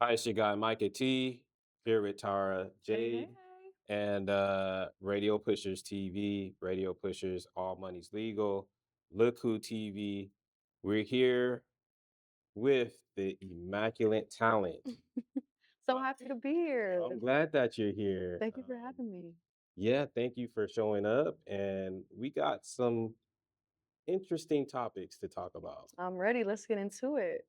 Hi, it's your guy Micah T here with Tarah Hey, hey, Jade and Radio Pushers TV, Radio Pushers, All Money's Legal, Look Who TV. We're here with the immaculate talent. hey. So happy to be here. I'm glad that you're here. Thank you for having me. Yeah, thank you for showing up. And we got some interesting topics to talk about. I'm ready. Let's get into it.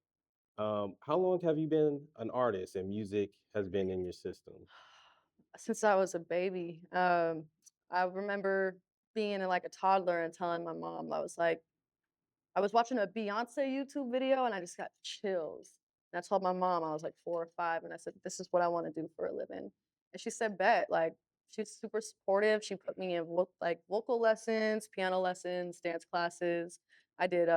How long have you been an artist and music has been in your system? Since I was a baby, I remember being in like a toddler and telling my mom, I was watching a Beyonce YouTube video and I just got chills. And I told my mom I was like 4 or 5, and I said, "This is what I want to do for a living." And she said, "Bet." Like she's super supportive. She put me in vocal lessons, piano lessons, dance classes. I did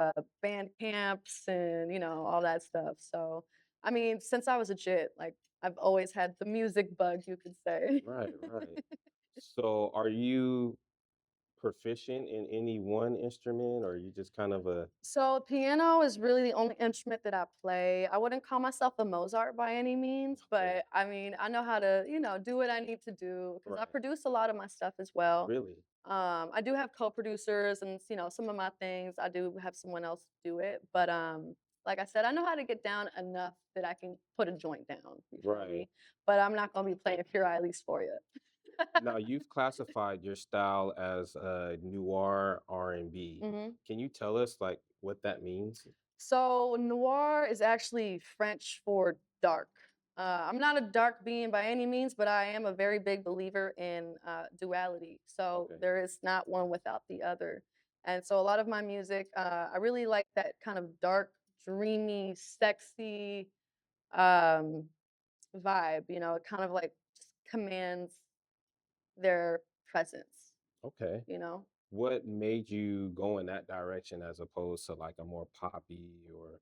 band camps and all that stuff. So I mean, since I was a jit, like I've always had the music bug, you could say. Right, right. So are you proficient in any one instrument or are you just kind of a So piano is really the only instrument that I play. I wouldn't call myself a Mozart by any means, okay, but I mean, I know how to, do what I need to do because I right. produce a lot of my stuff as well. Really? I do have co-producers and some of my things I do have someone else do it, but like I said, I know how to get down enough that I can put a joint down, you feel Right. me? But I'm not gonna be playing Pure Eileen's for you. Now you've classified your style as noir R&B. Mhm. Can you tell us like what that means? So noir is actually French for dark. I'm not a dark being by any means, but I am a very big believer in duality. So Okay. there is not one without the other. And so a lot of my music, I really like that kind of dark, dreamy, sexy um, vibe. It kind of like just commands their presence. Okay. You know. What made you go in that direction as opposed to like a more poppy or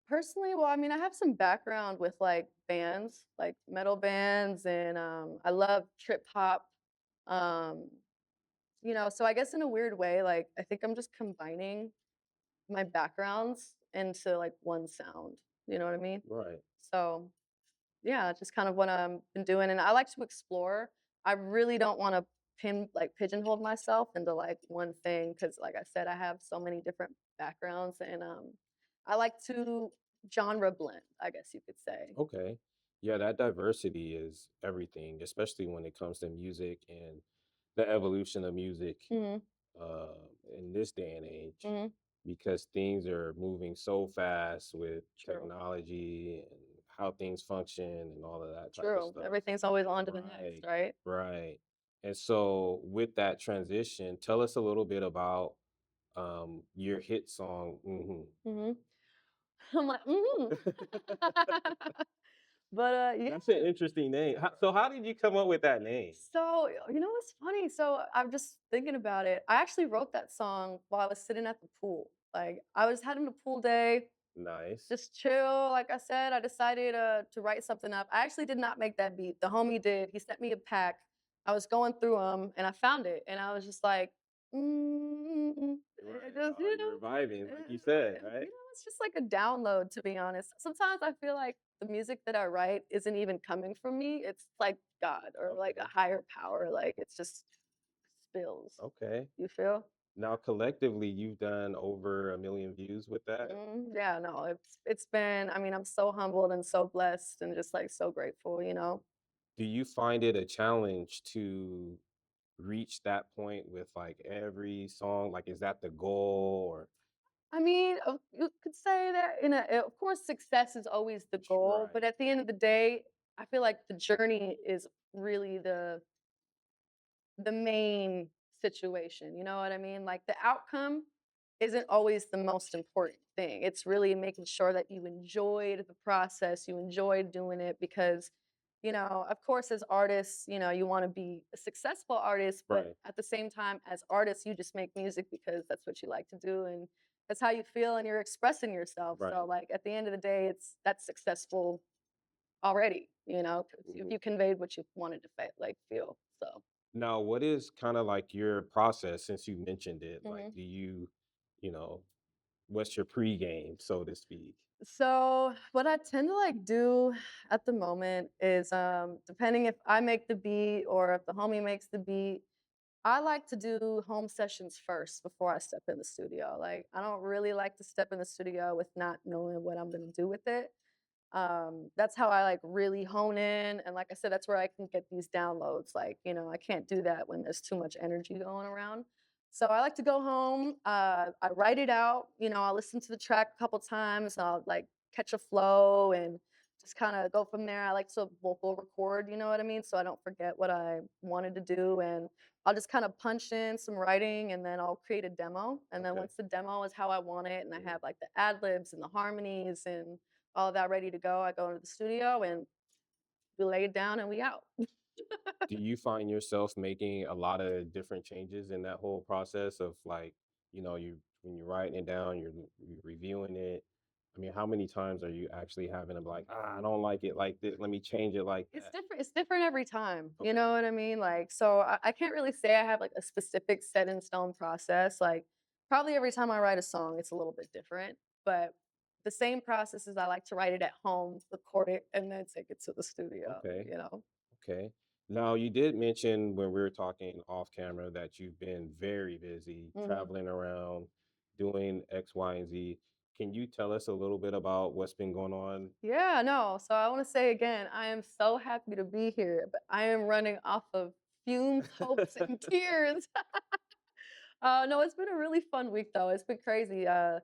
Personally, well, I mean, I have some background with like bands, like metal bands, and I love trip hop. Um, so I guess in a weird way, like I think I'm just combining my backgrounds into like one sound. You know what I mean? right? So yeah, just kind of what I've been doing, and I like to explore. I really don't want to pigeonhole myself into like one thing because, like I said, I have so many different backgrounds, and I like to genre blend, I guess you could say. Okay. Yeah, that diversity is everything, especially when it comes to music and the evolution of music Mhm, uh, in this day and age, mhm. because things are moving so fast with True, technology and how things function and all of that type of true. stuff. Everything's always on to the next, Right, right? right. And so, with that transition, tell us a little bit about your hit song. Mhm. I'm like, mhm. But yeah. That's an interesting name. So, how did you come up with that name? So, what's funny? So, I'm just thinking about it. I actually wrote that song while I was sitting at the pool. Like, I was having a pool day, Nice. just chill. Like I said, I decided to write something up. I actually did not make that beat. The homie did. He sent me a pack. I was going through them and I found it. And I was just like, it Right. just, Oh, you were vibing, like you said, right? it's just like a download, to be honest. Sometimes I feel like the music that I write isn't even coming from me. It's like God or like a Okay. higher power. Like it's just spills. Okay. You feel? Now, collectively, you've done over 1 million views with that. Yeah, no, it's been. I mean, I'm so humbled and so blessed and just like so grateful. Do you find it a challenge to reach that point with like every song? Like, is that the goal or? I mean, you could say that of course, success is always the goal, but Right. at the end of the day, I feel like the journey is really the main situation. You know what I mean? Like the outcome isn't always the most important thing. It's really making sure that you enjoyed the process, you enjoyed doing it because of course as artists, you want to be a successful artist, but Right. at the same time as artists, you just make music because that's what you like to do and that's how you feel and you're expressing yourself. So Right. like at the end of the day, that's successful already, 'cause if Mhm. you conveyed what you wanted to like feel. So Now, what is kind of like your process since you mentioned it? Like, mhm. what's your pregame, so to speak? So what I tend to like do at the moment is depending if I make the beat or if the homie makes the beat, I like to do home sessions first before I step in the studio. Like I don't really like to step in the studio with not knowing what I'm gonna do with it. That's how I like really hone in. And like I said, that's where I can get these downloads. Like, I can't do that when there's too much energy going around. So I like to go home. I write it out. I'll listen to the track a couple times. I'll like catch a flow and just kind of go from there. I like to vocal record, you know what I mean? So I don't forget what I wanted to do. And I'll just kind of punch in some writing and then I'll create a demo. And then Okay. once the demo is how I want it, and I Mhm. have like the ad libs and the harmonies and all of that ready to go, I go into the studio and we lay it down and we out. Do you find yourself making a lot of different changes in that whole process of like, you when you're writing it down, you're reviewing it. I mean, how many times are you actually having to be like, I don't like it like this. Let me change it like It's that. different. It's different every time. You Okay. know what I mean? Like, so I can't really say I have like a specific set in stone process. Like, probably every time I write a song, it's a little bit different. But the same process is I like to write it at home, record it, and then take it to the studio. Okay. You know? Okay. Now, you did mention when we were talking off camera that you've been very busy hmm traveling around, doing X, Y, and Z. Can you tell us a little bit about what's been going on? Yeah, no. So I want to say again, I am so happy to be here, but I am running off of fumes, hopes, and tears. No, it's been a really fun week though. It's been crazy. A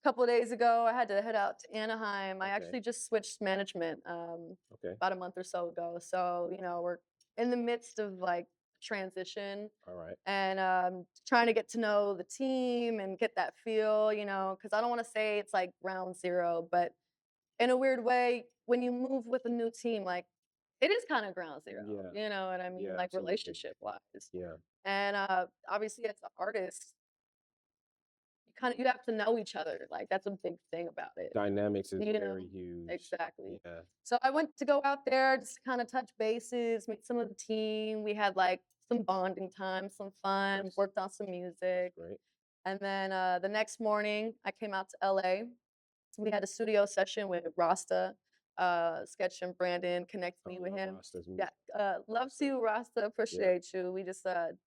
couple of days ago, I had to head out to Anaheim. I Okay. actually just switched management Okay. about a month or so ago. So we're in the midst of like transition All right. and trying to get to know the team and get that feel. Because I don't want to say it's like ground zero, but in a weird way, when you move with a new team, like it is kind of ground zero. Yeah. You know what I mean? Yeah, Like absolutely. relationship wise. Yeah. And obviously, as an artist, you have to know each other. Like that's a big thing about it. Dynamics is You know, very huge. exactly. Yeah. So I went to go out there just to kind of touch bases, meet some of the team. We had like some bonding time, some fun, That's worked on some that's music, great. and then the next morning I came out to LA. We had a studio session with Rasta, Sketch and Brandon connected I me with love him. Rasta's Yeah, music. love to Rasta. you, Rasta. Yeah. Appreciate you. We just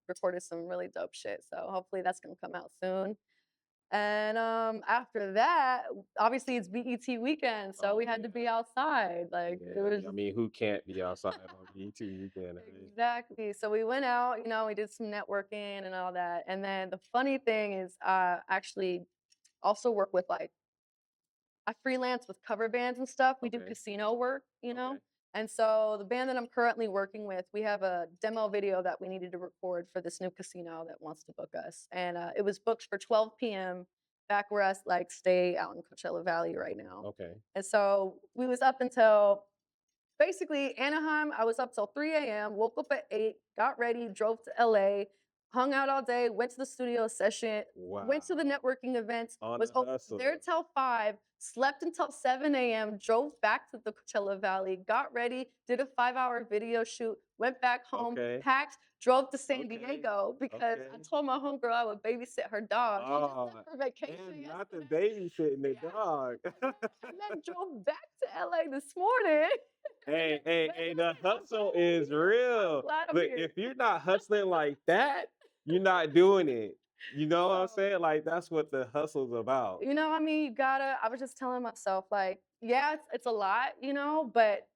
recorded some really dope shit, so hopefully that's gonna come out soon. And after that, obviously it's BET weekend, so Oh we had to be yeah. outside. Like it was Yeah. I just mean, who can't be outside on BT weekend? I mean, exactly. So we went out, we did some networking and all that. And then the funny thing is, actually also work with like I freelance with cover bands and stuff. We do okay. casino work, Okay. And so the band that I'm currently working with, we have a demo video that we needed to record for this new casino that wants to book us. And it was booked for 12 p.m. back where I like stay out in Coachella Valley right now. Okay. And so we was up until basically Anaheim. I was up till 3 a.m., woke up at 8, got ready, drove to LA, hung out all day, went to the studio session, went to the Wow. networking events, On was a there hustle. till 5, slept until 7 a.m., drove back to the Coachella Valley, got ready, did a 5-hour video shoot, went back home, Okay. packed, drove to San Okay. Diego because I Okay. told my homegirl I would babysit her dog. She just Oh, left for vacation and not the yesterday. babysitting the Yes. dog. And then drove back to LA this morning. And Hey, then, hey, man, hey, the listen, I'm hustle glad I'm is here. I'm real. glad I'm Look, here. if you're not hustling like that, you're not doing it. You know what I'm So, saying? Like that's what the hustle's about. I mean, I was just telling myself, like, yeah, it's a lot, but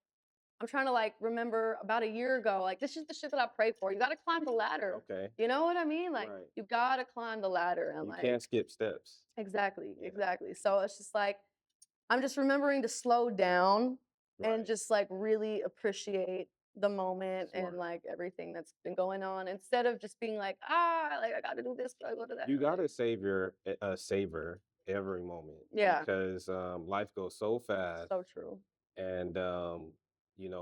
I'm trying to like remember about a year ago, like, this is the shit that I pray for. You got to climb the ladder. Okay. You know what I mean? Like, Right. you got to climb the ladder and You like, can't skip steps. exactly, Yeah. exactly. So it's just like, I'm just remembering to slow down and Right. just like really appreciate the moment and Smart. like everything that's been going on instead of just being like, like I got to do this, gotta go to that. You Like, gotta savor every moment yeah, because life goes so fast, so true. and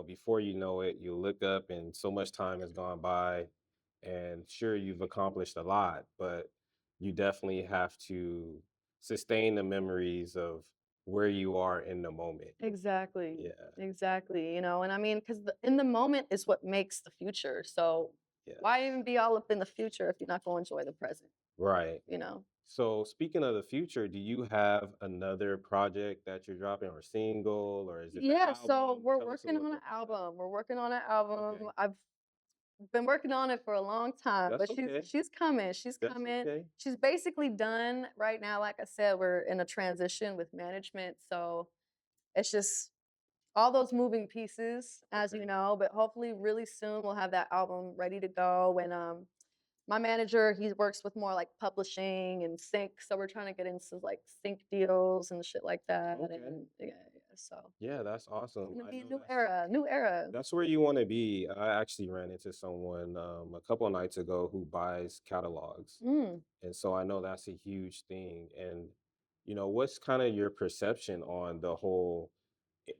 before you know it, you look up and so much time has gone by, and sure you've accomplished a lot, but you definitely have to sustain the memories of where you are in the moment. Exactly. Yeah. Exactly. And I mean, because in the moment is what makes the future. So Why Yes. even be all up in the future if you're not going to enjoy the present? Right. You know? So speaking of the future, do you have another project that you're dropping or single or is it the Yeah, so album? we're Tell us a working little on an bit about that. album. We're working on an album. Okay. I've been working on it for a long time, That's but okay. she's coming. She's That's coming. okay. She's basically done right now. Like I said, we're in a transition with management, so it's just all those moving pieces, as you Okay. know. But hopefully, really soon we'll have that album ready to go. And my manager, he works with more like publishing and sync, so we're trying to get into like sync deals and shit like that. Okay. And yeah, yeah. So Yeah, that's it's awesome. gonna I be a know new that's era, new era. that's where you want to be. I actually ran into someone a couple of nights ago who buys catalogs. Mm. And so I know that's a huge thing. And what's kind of your perception on the whole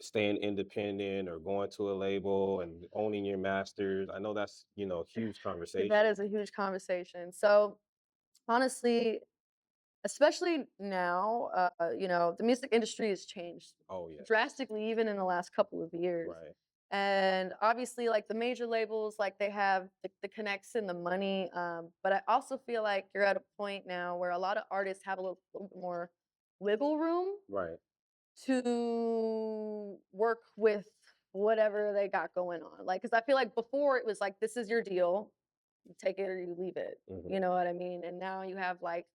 staying independent or going to a label and owning your masters? I know that's, huge That conversation. is a huge conversation. So honestly, especially now, the music industry has changed Oh, yes. drastically, even in the last couple of years. Right. And obviously, like the major labels, like they have the connects and the money. But I also feel like you're at a point now where a lot of artists have a little bit more wiggle room Right. to work with whatever they got going on. Like, because I feel like before it was like, this is your deal, you take it or you leave it. Hmm. You know what I mean? And now you have like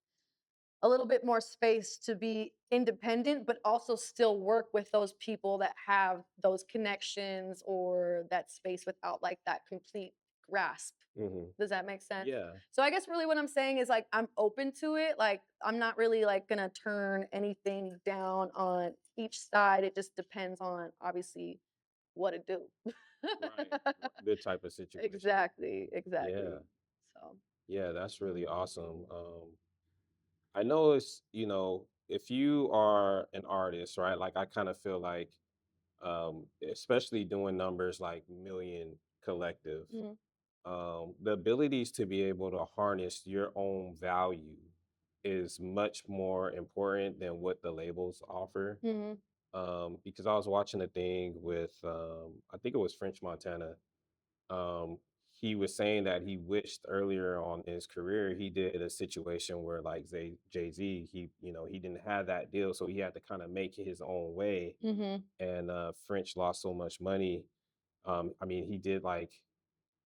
a little bit more space to be independent, but also still work with those people that have those connections or that space without like that complete grasp. Hmm. Does that make sense? Yeah. So I guess really what I'm saying is like I'm open to it. Like I'm not really like gonna turn anything down on each side. It just depends on obviously what to do. Right. The type of situation. Exactly, Yeah. exactly. So Yeah. That's really awesome. I know if you are an artist, right? Like I kind of feel like, especially doing numbers like million collective, mhm, the abilities to be able to harness your own value is much more important than what the labels offer. mhm, Because I was watching a thing with, I think it was French Montana. um, he was saying that he wished earlier on in his career he did a situation where like Jay Z, he didn't have that deal, so he had to kind of make it his own way. mhm. And French lost so much money. I mean, he did like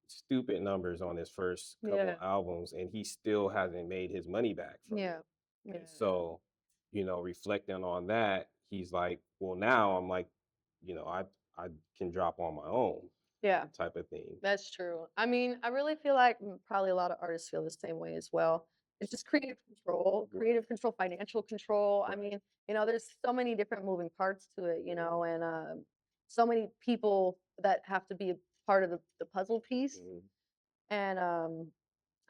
stupid numbers on his first couple Yeah, albums, and he still hasn't made his money back from yeah, it. yeah, And yeah. so, reflecting on that, he's like, well, now I'm like, I can drop on my own Yeah. type of thing. That's true. I mean, I really feel like probably a lot of artists feel the same way as well. It's just Right. creative control, financial control. I Right. mean, there's so many different moving parts to it, Mhm. and so many people that have to be a part of the puzzle piece. Mhm. And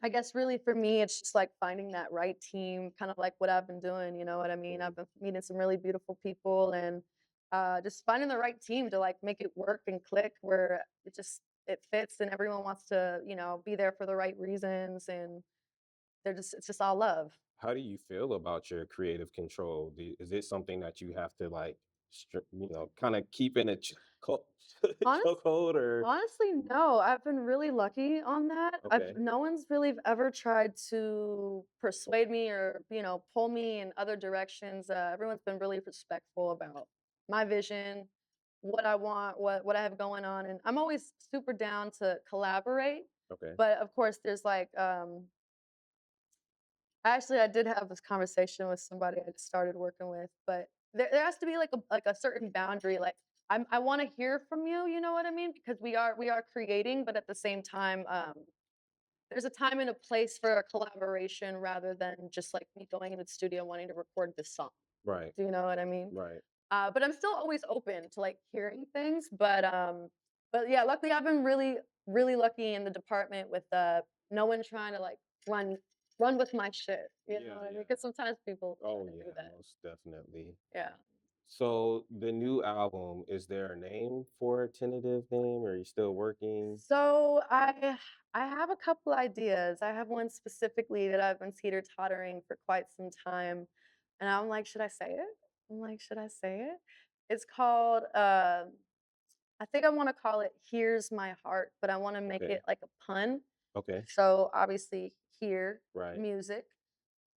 I guess really for me, it's just like finding that right team, kind of like what I've been doing. You know what I mean? I've Mhm. been meeting some really beautiful people and just finding the right team to like make it work and click where it fits and everyone wants to, be there for the right reasons and it's just all love. How do you feel about your creative control? Is it something that you have to like, kind of keep in a Honest chokehold or? Honestly, no. I've been really lucky on that. I've Okay. No one's really ever tried to persuade me or, pull me in other directions. Everyone's been really respectful about my vision, what I want, what I have going on, and I'm always super down to collaborate. Okay. But of course, there's like actually, I did have this conversation with somebody I just started working with, but there has to be like a certain boundary. Like I want to hear from you. You know what I mean? Because we are creating, but at the same time, there's a time and a place for a collaboration rather than just like me going into the studio wanting to record this song. Right. Do you know what I mean? Right. But I'm still always open to like hearing things. But yeah, luckily I've been really really lucky in the department with no one trying to like run run with my shit. You know Yeah. what I mean? Yeah. Because sometimes people try Oh to do yeah, that. most definitely. Yeah. So the new album, is there a name for a tentative name? Or are you still working? So I have a couple ideas. I have one specifically that I've been teeter tottering for quite some time, and I'm like, should I say it? I'm like, should I say it? It's called. I think I want to call it "Here's My Heart," but I want to make Okay. it like a pun. Okay. So obviously hear Right. music,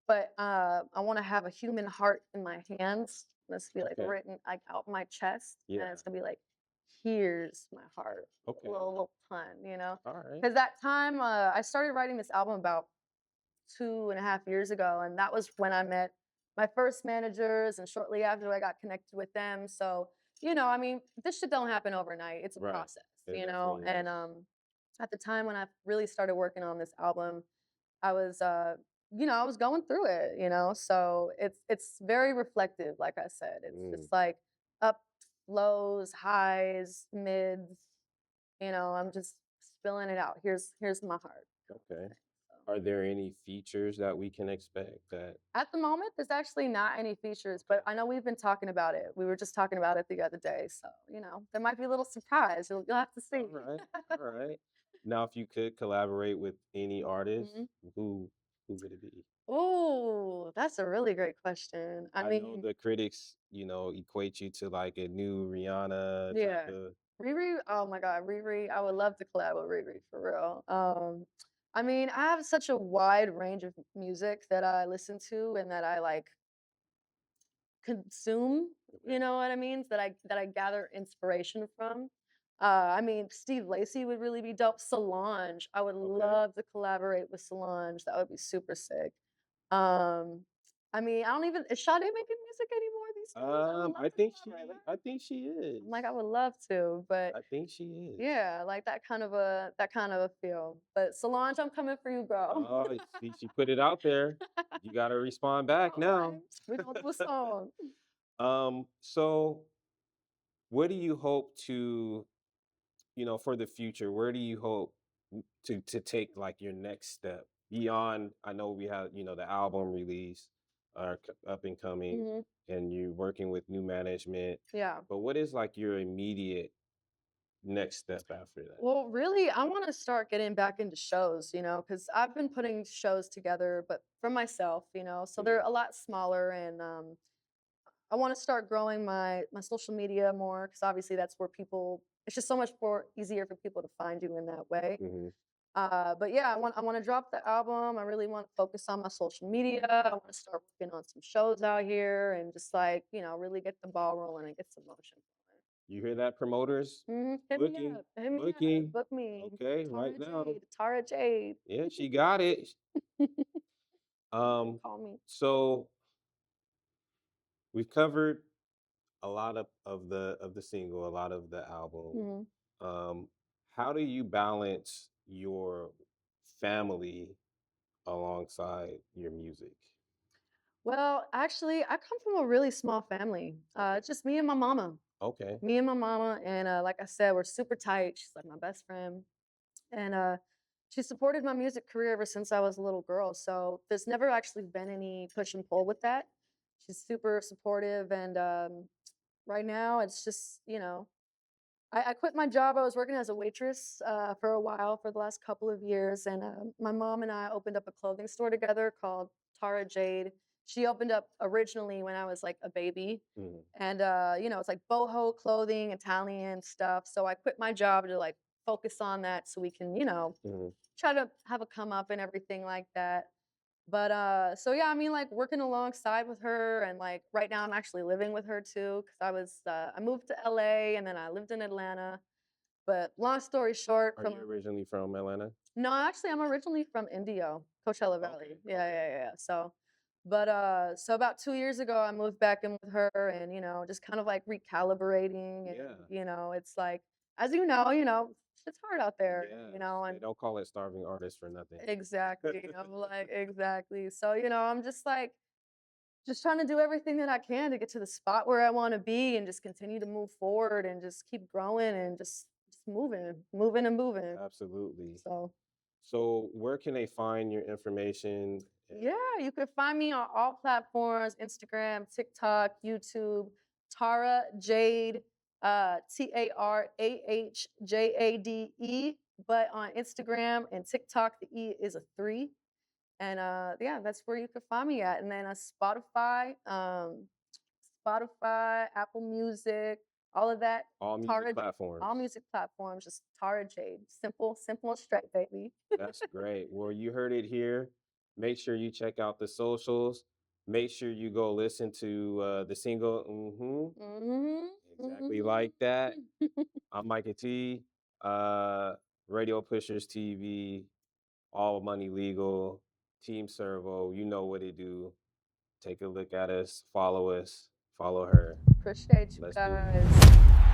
but I want to have a human heart in my hands. Let's be like Okay. written like out my chest, and Yeah. it's gonna be like, here's my heart, Okay. little pun, All right. Because that time I started writing this album about 2.5 years ago, and that was when I met my first managers, and shortly after I got connected with them. So I mean, this shit don't happen overnight. It's a Right. process, It definitely and is. at the time when I really started working on this album, I was I was going through it, so it's very reflective. Like I said, it's Mm, just like up, lows, highs, mids. I'm just spilling it out. Here's my heart. okay. So. Are there any features that we can expect that? At the moment, there's actually not any features, Okay. but I know we've been talking about it. We were just talking about it the other day, so there might be a little surprise. You'll have to see. All right. All right. Now, if you could collaborate with any artist, Mhm. who who would it be? Ooh, that's a really great question. I I know mean, the critics, equate you to like a new Rihanna type yeah. of. Riri, oh my God, Riri, I would love to collab with Riri for real. I mean, I have such a wide range of music that I listen to and that I like consume, you Okay. know what I mean? That I gather inspiration from. I mean, Steve Lacy would really be dope. Solange, I would Okay. love to collaborate with Solange. That would be super sick. Um, I mean, I don't even is Sade making music anymore these days? I would love to collaborate with I her. think she is. I'm like, I would love to, but I think she is. yeah, like that kind of a feel. But Solange, I'm coming for you, girl. Oh, see, she put it out there. You got to respond back All now. right, we're gonna do a song. So what do you hope to, for the future, where do you hope to take like your next step beyond? I know we have, the album release up and coming, Mhm. and you're working with new management. Yeah. But what is like your immediate next step after that? Well, really, I want to start getting back into shows, because I've been putting shows together, but for myself, so they're Mhm. a lot smaller, and I want to start growing my social media more, because obviously that's where people. It's just so much more easier for people to find you in that way. Mhm. But yeah, I want to drop the album. I really want to focus on my social media. I want to start working on some shows out here, and just like really get the ball rolling and get some motion. You hear that, promoters? Hit me Booking, up. Hit me up. booking. Book me. Okay, right Tara now. Jade. Tara Jade. Yeah, she got it. Somebody Um, call me. so we've covered a lot of the single, a lot of the album. Mhm. Um, how do you balance your family alongside your music? Well, actually, I come from a really small family. Okay. It's just me and my mama. Okay. Me and my mama, and like I said, we're super tight. She's like my best friend, and she supported my music career ever since I was a little girl. So there's never actually been any push and pull with that. She's super supportive, and right now it's just I quit my job. I was working as a waitress for a while for the last couple of years, and my mom and I opened up a clothing store together called Tarah Jade. She opened up originally when I was like a baby, Mhm. and it's like boho clothing, Italian stuff. So I quit my job to like focus on that, so we can Mhm. try to have a come up and everything like that. But so yeah, I mean like working alongside with her, and like right now I'm actually living with her too, because I moved to LA and then I lived in Atlanta. But long story short, Are you originally from Atlanta? no, actually I'm originally from Indio, Coachella Valley. Okay. Yeah, Okay. yeah, yeah, yeah. So about 2 years ago I moved back in with her, and just kind of like recalibrating, and Yeah. it's like, as it's hard out there, Yes. They and don't call it starving artists for nothing. exactly. I'm like, exactly. So, I'm just like, just trying to do everything that I can to get to the spot where I want to be, and just continue to move forward and just keep growing, and just moving and moving. Absolutely. So, So where can they find your information? yeah, you can find me on all platforms: Instagram, TikTok, YouTube, Tara Jade, TarahJade. But on Instagram and TikTok, the E is a 3. And yeah, that's where you can find me at. And then Spotify, Apple Music. all of that. All music Tarah, platforms. all music platforms, just Tarah Jade. Simple, simple and straight, baby. That's great. Well, you heard it here. Make sure you check out the socials. Make sure you go listen to the single. Exactly like that. I'm Micah T. Radio Pushers TV, All Money Legal, Team Cervo. You know what it do. Take a look at us. Follow us. Follow her. Appreciate you Let's do it. guys.